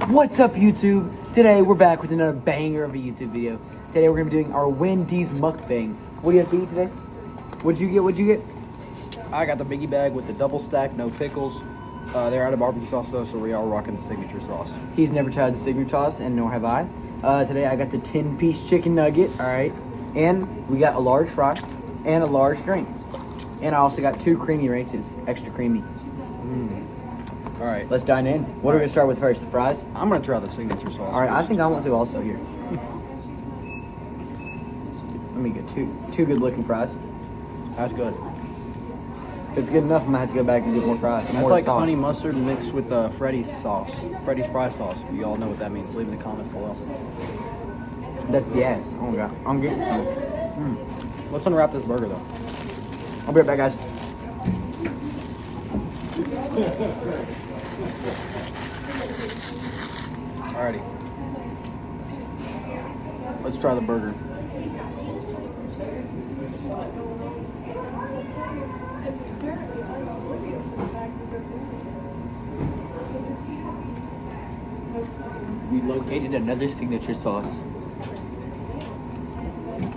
What's up, YouTube? Today we're back with another banger of a YouTube video. Today we're gonna be doing our Wendy's mukbang. What do you have to eat today? What'd you get? I got the biggie bag with the double stack, no pickles. They're out of barbecue sauce though, so we are rocking the signature sauce. He's never tried the signature sauce, and nor have I. Today I got the 10-piece chicken nugget, alright. And we got a large fry and a large drink. And I also got 2 creamy ranches, extra creamy. Alright. Let's dine in. What are we gonna start with first? The fries? I'm gonna try the signature sauce. Alright, I think I want to also here. Let me get two good looking fries. That's good. If it's good enough, I'm gonna have to go back and get more fries. That's more like sauce. honey mustard mixed with Freddy's sauce. Freddy's fry sauce. You all know what that means. Leave in the comments below. That's yes. Oh my god. I'm getting some. Let's unwrap this burger though. I'll be right back, guys. Alrighty. Let's try the burger. We located another signature sauce.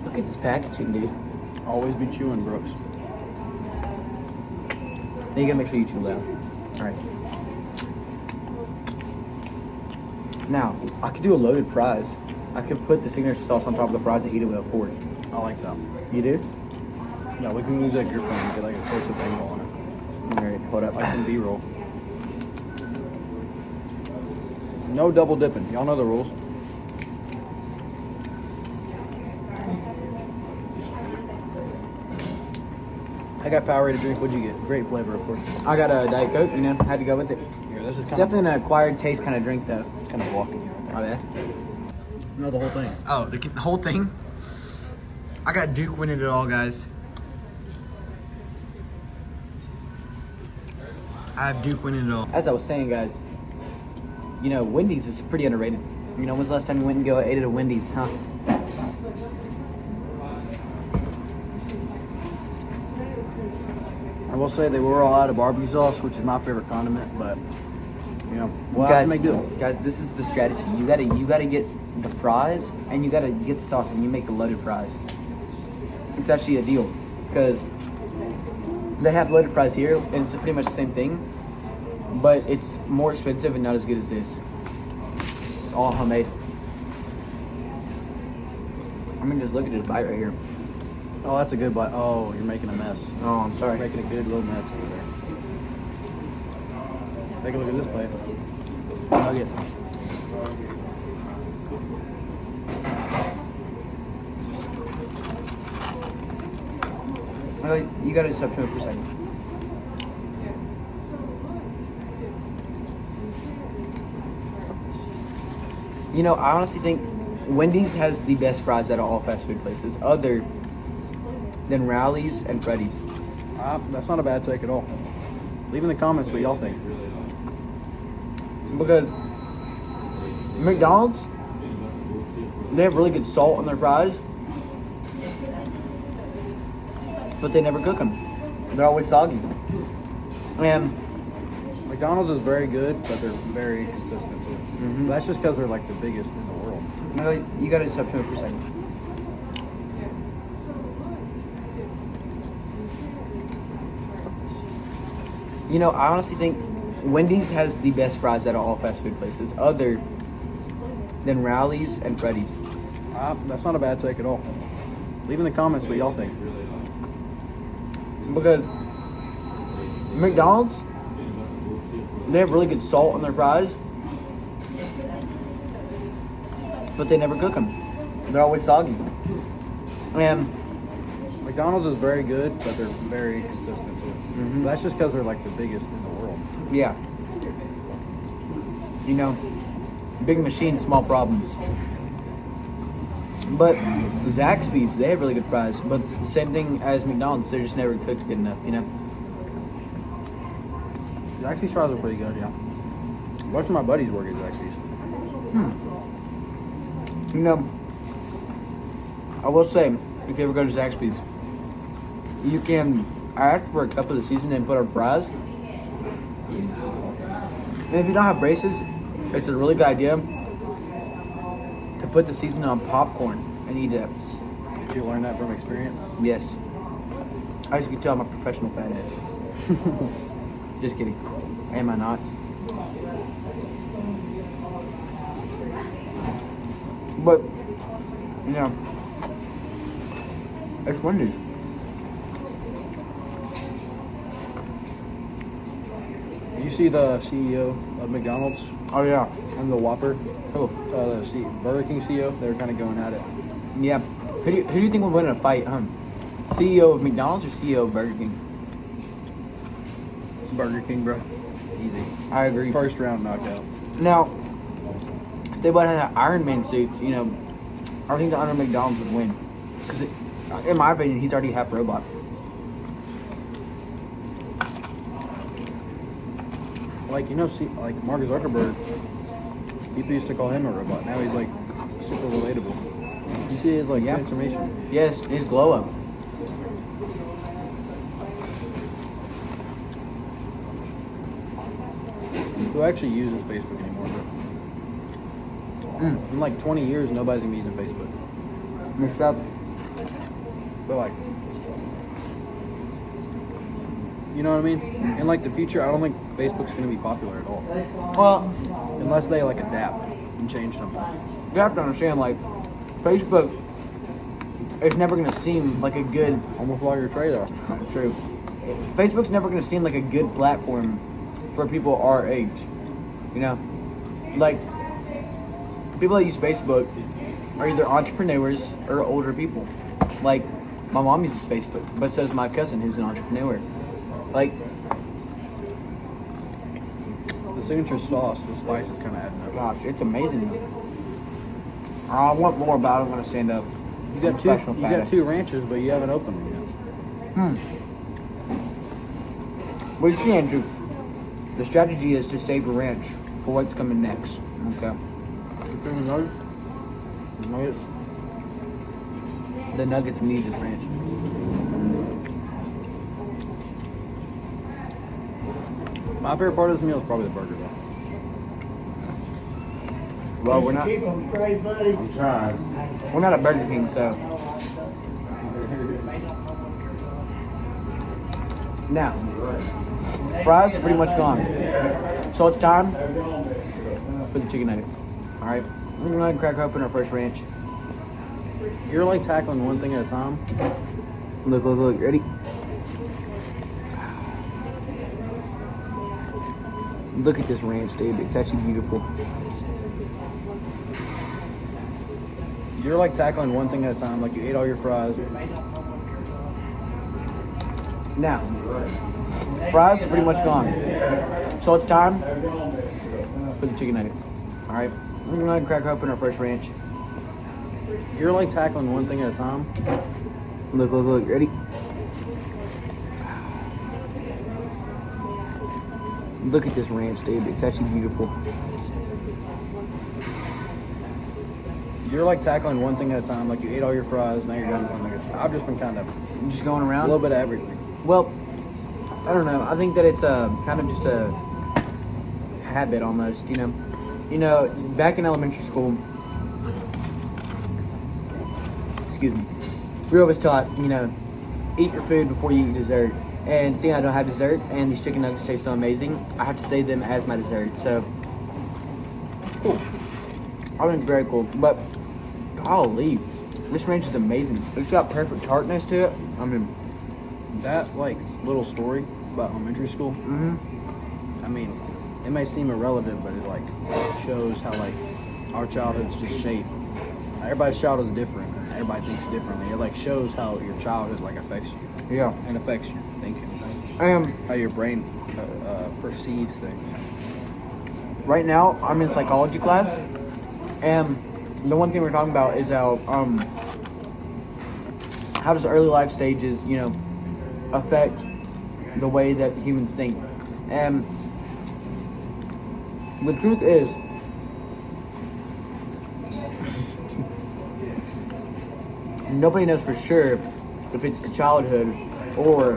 Look at this packaging, dude. Always be chewing, Brooks. Now you gotta make sure you chew loud. Alright. Now, I could do a loaded fries. I could put the signature sauce on top of the fries and eat it with a fork. I like that. You do? Yeah, we can use that grip and get like a close-up angle on it. Alright, hold up. Like some B-roll. No double dipping. Y'all know the rules. I got Powerade to drink. What'd you get? Great flavor, of course. I got a Diet Coke, you know, had to go with it. Here, this is It's kind of definitely an acquired taste kind of drink, though. blocking you. Oh, yeah? No, the whole thing. Oh, the whole thing? I got Duke winning it all, guys. I have Duke winning it all. As I was saying, guys, you know, Wendy's is pretty underrated. You know, when's the last time you went and ate at a Wendy's, huh? I will say they were all out of barbecue sauce, which is my favorite condiment, but you know, we'll have to make do. Guys, this is the strategy. You gotta get the fries and you gotta get the sauce and you make the loaded fries. It's actually a deal because they have loaded fries here and it's pretty much the same thing, but it's more expensive and not as good as this. It's all homemade. I mean, just look at this bite right here. Oh, that's a good bite. Oh, you're making a mess. Oh, I'm sorry. You're making a good little mess over there. Take a look at this bite. Nugget. You gotta stop chewing for a second. You know, I honestly think Wendy's has the best fries out of all fast food places, other than Rally's and Freddy's. That's not a bad take at all. Leave in the comments what y'all think. Because McDonald's, they have really good salt on their fries, but they never cook them. They're always soggy. And McDonald's is very good, but they're very consistent too. That's just because they're like the biggest in the world. you gotta stop chewing for a second. You know, I honestly think Wendy's has the best fries out of all fast food places, other than Rally's and Freddy's. That's not a bad take at all. Leave in the comments what y'all think. Because McDonald's, they have really good salt on their fries, but they never cook them. They're always soggy. And McDonald's is very good, but they're very consistent too. That's just because they're like the biggest in the world. yeah, you know, big machine, small problems. But Zaxby's, they have really good fries, but the same thing as McDonald's, they're just never cooked good enough, you know? Zaxby's fries are pretty good, yeah. A bunch of my buddies work at Zaxby's. You know, I will say, if you ever go to Zaxby's, you can ask for a cup of the season and put on fries. And if you don't have braces, it's a really good idea to put the seasoning on popcorn and eat it. Did you learn that from experience? Yes. As you can tell, I'm a professional fat ass. Just kidding. Am I not? But, you know, it's Wendy's. You see the CEO of McDonald's Oh, yeah. and the Whopper? Oh, The Burger King CEO? They were kind of going at it. yeah. Who do you think would win in a fight, CEO of McDonald's or CEO of Burger King? Burger King, bro. Easy. I agree. First round knockout. Now, if they both had Iron Man suits, you know, I think the owner of McDonald's would win. Because, in my opinion, he's already half robot. Like, you know, like Mark Zuckerberg, people used to call him a robot. Now he's like super relatable. You see his like Yeah. transformation? Yes, his glow up. Who actually uses Facebook anymore, bro? In like 20 years, nobody's gonna be using Facebook. Mixed up. But like, you know what I mean? In like the future, I don't think Facebook's gonna be popular at all, Well, unless they like adapt and change something. you have to understand, like, Facebook is never going to seem like a good... Almost like your trailer. True. Facebook's never going to seem like a good platform for people our age. You know? Like, people that use Facebook are either entrepreneurs or older people. Like, my mom uses Facebook, but so does my cousin who's an entrepreneur. Like, The signature sauce, the spice is kind of adding up. gosh, it's amazing though. I want more, but I don't want to stand up. You got two ranches, but you haven't opened them yet. What you see, Andrew? The strategy is to save a ranch for what's coming next. Okay. The Nuggets need this ranch. My favorite part of this meal is probably the burger, though. Well, we're not. Keep them straight, buddy. I'm trying. We're not at Burger King, so. Now, fries are pretty much gone. So it's time for the chicken nuggets. All right, we're gonna go ahead and crack open our first ranch. You're like tackling one thing at a time. Look, look, look. Ready? Look at this ranch, dude. It's actually beautiful. You're like tackling one thing at a time. Like you ate all your fries. Now, fries are pretty much gone. So it's time for the chicken nuggets. All right, we're gonna go ahead and crack open our first ranch. You're like tackling one thing at a time. Look, look, look. Ready? Look at this ranch, dude. It's actually beautiful. You're like tackling one thing at a time. Like you ate all your fries. Now you're done with one thing at a time. I've just been kind of You just going a around? little bit of everything. Well, I don't know. I think that it's kind of just a habit almost, you know. You know, back in elementary school, excuse me, we were always taught, you know, eat your food before you eat dessert. And seeing I don't have dessert and these chicken nuggets taste so amazing, I have to save them as my dessert. So, cool. I think it's very cool. But, golly, this ranch is amazing. It's got perfect tartness to it. I mean, That like little story about elementary school. I mean, it may seem irrelevant, but it like shows how like our childhood's just shaped. Everybody's childhood is different. And everybody thinks differently. It like shows how your childhood like affects you yeah. and affects your thinking. How your brain perceives things. Right now, I'm in psychology class, and the one thing we're talking about is how does early life stages, you know, affect the way that humans think. And the truth is, nobody knows for sure if it's the childhood or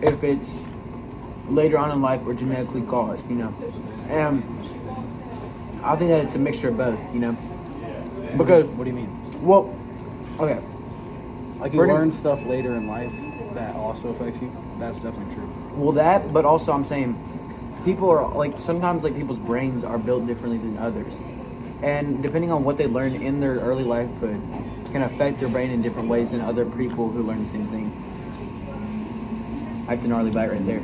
if it's later on in life or genetically caused, you know. And I think that it's a mixture of both, because What do you mean? well, okay, Like you For learn stuff later in life that also affects you. That's definitely true. well that, but also I'm saying people are like sometimes like people's brains are built differently than others, and depending on what they learn in their early lifehood can affect their brain in different ways than other people who learn the same thing. I have to gnarly bite right there.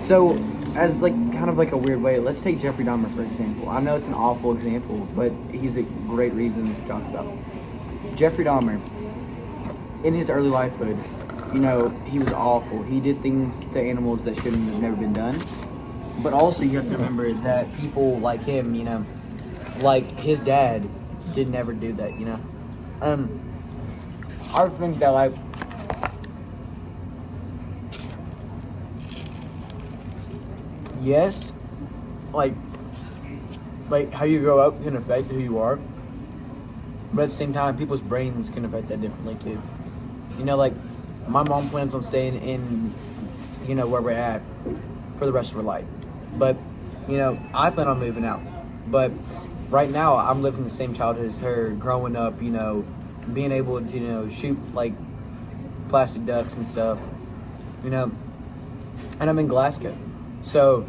So, as like kind of like a weird way, let's take Jeffrey Dahmer for example. I know it's an awful example, but he's a great reason to talk about. Jeffrey Dahmer, in his early lifehood, he was awful. He did things to animals that shouldn't have never been done. But also, you have to remember that people like him, like his dad, did never do that. I think that like. Yes, like how you grow up can affect who you are, but at the same time, people's brains can affect that differently too. Like my mom plans on staying in, where we're at for the rest of her life, but I plan on moving out. But right now, I'm living the same childhood as her, growing up, being able to shoot like plastic ducks and stuff, and I'm in Glasgow. So,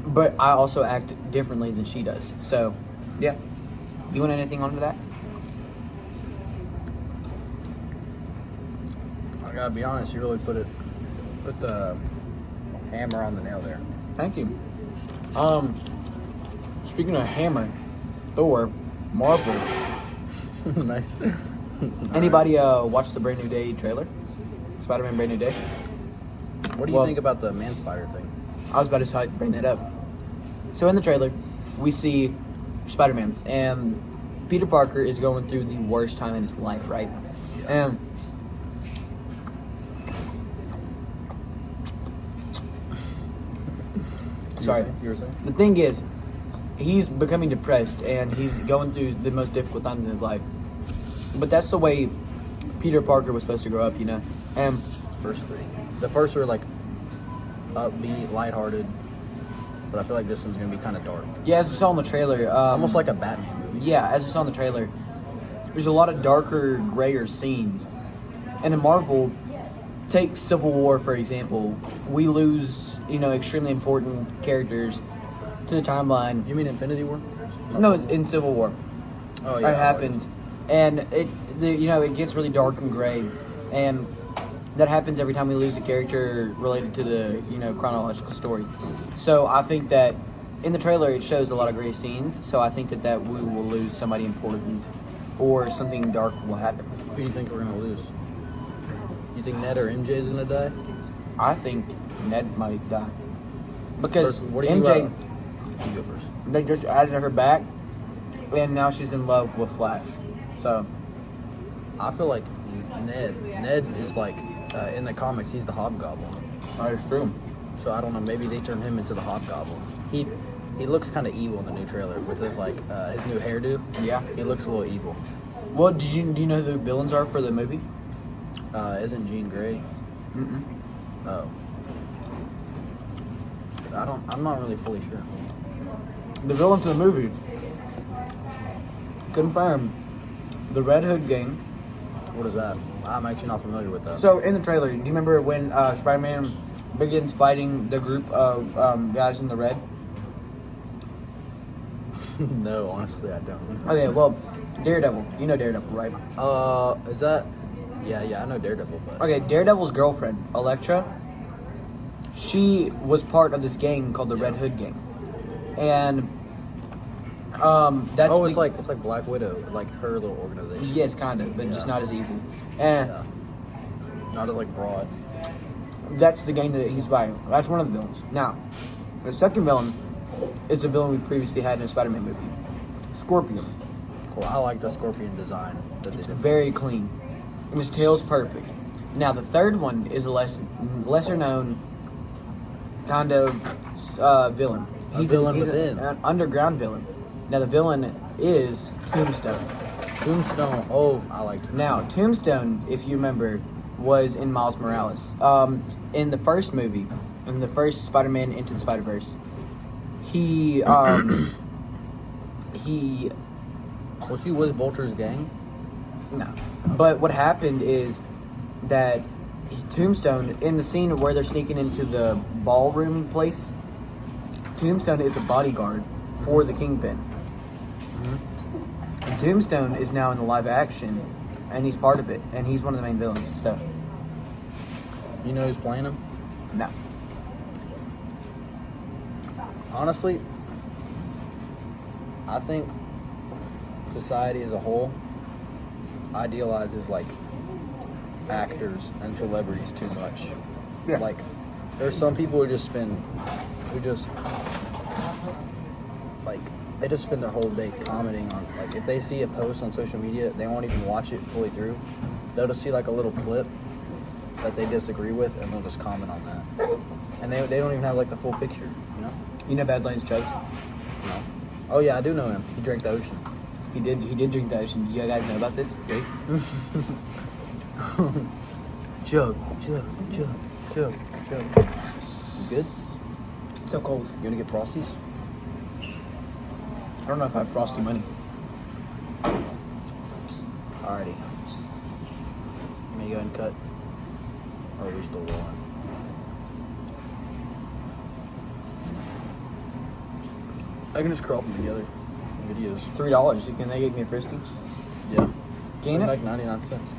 but I also act differently than she does. So, yeah. Do you want anything onto that? I gotta be honest. You really put the hammer on the nail there. Thank you. Speaking of hammer, Thor, Marvel. Nice. Anybody watch the Brand New Day trailer? Spider-Man Brand New Day? What do you think about the man spider thing? I was about to bring that up. So in the trailer, we see Spider-Man, and Peter Parker is going through the worst time in his life, right? Yeah. And sorry, You were saying? the thing is, he's becoming depressed, and he's going through the most difficult times in his life. But that's the way Peter Parker was supposed to grow up, And First three. The first were like upbeat, lighthearted, but I feel like this one's gonna be kind of dark. yeah, as we saw in the trailer, Almost like a Batman movie. yeah, as we saw in the trailer, there's a lot of darker, grayer scenes. And in Marvel, take Civil War for example. We lose, extremely important characters to the timeline. You mean Infinity War? No, it's in Civil War. Oh yeah. That happens, and it gets really dark and gray, and that happens every time we lose a character related to the chronological story. So I think that in the trailer it shows a lot of gray scenes. So I think that we will lose somebody important, or something dark will happen. Who do you think we're gonna lose? You think Ned or MJ is gonna die? I think Ned might die because What do you, MJ you go first. they just added her back, and now she's in love with Flash. So I feel like Ned is like in the comics he's the Hobgoblin. that's true. So I don't know. Maybe they turn him into the Hobgoblin. He looks kind of evil in the new trailer with his his new hairdo. Yeah. He looks a little evil. Well, do you know who the villains are for the movie? Isn't Jean Grey? Mm-mm. Oh. I'm not really fully sure. The villains of the movie, confirmed, the Red Hood gang. What is that? I'm actually not familiar with that. So in the trailer, do you remember when Spider-Man begins fighting the group of guys in the red? No, honestly, I don't. Okay, well, Daredevil. You know Daredevil, right? Is that? Yeah, I know Daredevil, but Okay, Daredevil's girlfriend, Elektra, she was part of this gang called the Red Hood Gang, and that's it's like Black Widow, like her little organization. yes, kind of, but just not as evil. And Yeah. Not as like broad. that's the gang that he's fighting. That's one of the villains. Now, the second villain is a villain we previously had in a Spider-Man movie, Scorpion. Cool. I like the Scorpion design that they It's did. very clean, and his tail's perfect. Now, the third one is a lesser known kind of villain. A villain he's within. an underground villain. Now, the villain is Tombstone. Tombstone. Oh, I liked it. Now, Tombstone, if you remember, was in Miles Morales. In the first movie, in the first Spider-Man Into the Spider-Verse, he Was he with Vulture's gang? no. But what happened is that Tombstone, in the scene where they're sneaking into the ballroom place, Tombstone is a bodyguard for the Kingpin. And Tombstone is now in the live action, and he's part of it, and he's one of the main villains. So, You know who's playing him? no. Honestly, I think society as a whole idealizes like actors and celebrities too much. Yeah. Like, there's some people who just like they just spend their whole day commenting on, like, if they see a post on social media, they won't even watch it fully through. They'll just see like a little clip that they disagree with, and they'll just comment on that. And they don't even have like the full picture, you know? You know Badlands Chugs? No. Oh yeah, I do know him. He drank the ocean. He did drink the ocean. Do you guys know about this? Jake? Chug. You good? So cold. You wanna get Frosties? I don't know if I have frosty money. Alrighty. May you go ahead and cut? Or are we still rolling? I can just crop them together. Videos. $3. Can they give me a fristy? Yeah. Can it? Like 99 cents.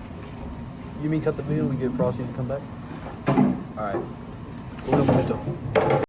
You mean cut the video, we get Frosties and come back? Alright. We'll go